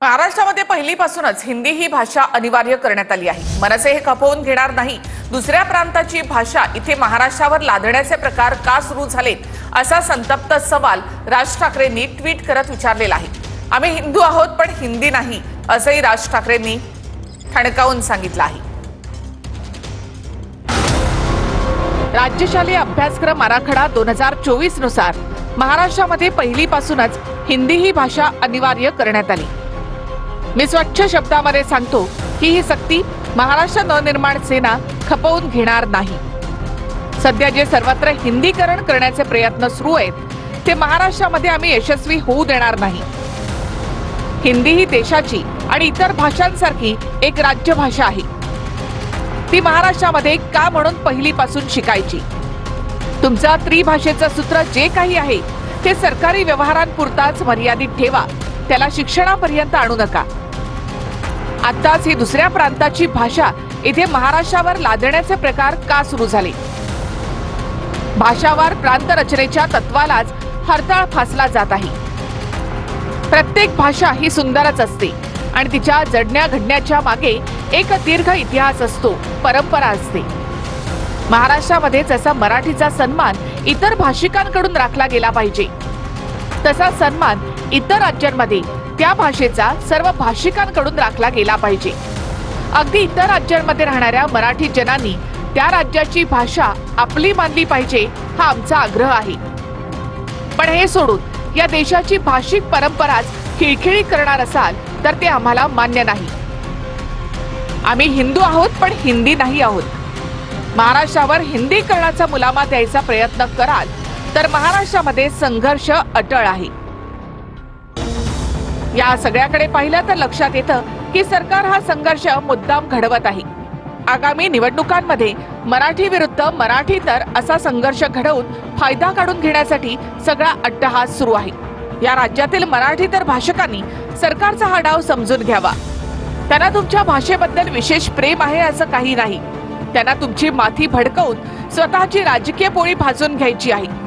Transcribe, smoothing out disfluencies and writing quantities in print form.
महाराष्ट्रामध्ये पहिलीपासूनच हिंदी ही भाषा अनिवार्य करण्यात आली आहे। मनसे हे खपवून घेणार नाही, दुसऱ्या प्रांताची भाषा इथे महाराष्ट्रावर लादण्याचे प्रकार का सुरू झालेत, असा संतप्त सवाल राज ठाकरेंनी ट्विट करत विचारलेला आहे। आम्ही हिंदू आहोत पण हिंदी नाही, असंही राज ठाकरेंनी ठणकावून सांगितलं आहे। राज्यशालेय अभ्यासक्रम आराखडा 2024 नुसार महाराष्ट्रामध्ये पहिलीपासूनच हिंदी ही भाषा अनिवार्य करण्यात आली। मी स्वच्छ शब्दामध्ये सांगतो की ही सक्ती महाराष्ट्र नवनिर्माण सेना खपवून घेणार नाही। सध्या जे सर्वत्र हिंदीकरण करण्याचे प्रयत्न सुरू आहेत ते महाराष्ट्रामध्ये आम्ही यशस्वी होऊ देणार नाही। हिंदी ही देशाची आणि इतर भाषांसारखी एक राज्यभाषा आहे। ती महाराष्ट्रामध्ये का म्हणून पहिलीपासून शिकायची। तुमचा त्रिभाषेचं सूत्र जे काही आहे ते सरकारी व्यवहारांपुरताच मर्यादित ठेवा, त्याला शिक्षणापर्यंत आणू नका। आताच ही दुसऱ्या प्रांताची भाषा इथे महाराष्ट्रावर लादण्याचे प्रकार का सुरू झाले। भाषावार प्रांत रचनेच्या तत्वालाच हरताळ फासला जात आहे। प्रत्येक भाषा ही सुंदरच असते आणि तिच्या जडण्या घडण्याच्या मागे एक दीर्घ इतिहास असतो, परंपरा असते। महाराष्ट्रामध्ये जसा मराठीचा सन्मान इतर भाषिकांकडून राखला गेला पाहिजे, तसा सन्मान इतर राज्यांमध्ये त्या भाषेचा सर्व भाषिकांकडून राखला गेला पाहिजे। अगदी इतर राज्यांमध्ये राहणाऱ्या मराठी जनांनी त्या राज्याची भाषा आपली मानली पाहिजे, हा आमचा आग्रह आहे। पण हे सोडून या देशाची भाषिक परंपराच खिळखिळी करणार असाल तर ते आम्हाला मान्य नाही। आम्ही हिंदू आहोत पण हिंदी नाही आहोत। महाराष्ट्रावर हिंदीकरणाचा मुलामा द्यायचा प्रयत्न कराल तर महाराष्ट्रामध्ये संघर्ष अटळ आहे। या सगळ्याकडे पाहिलं तर लक्षात येतं की सरकार हा संघर्ष मुद्दाम घडवत आहे। आगामी निवडणुकांमध्ये मराठी विरुद्ध मराठीतर असा संघर्ष घडवून फायदा काढून घेण्यासाठी सगळा अट्टहास सुरू आहे। या राज्यातील मराठीतर भाषकांनी सरकारचा हा डाव समजून घ्यावा। त्यांना तुमच्या भाषेबद्दल विशेष प्रेम आहे असं काही नाही। त्यांना तुमची माथी भडकवून स्वतःची राजकीय पोळी भाजून घ्यायची आहे।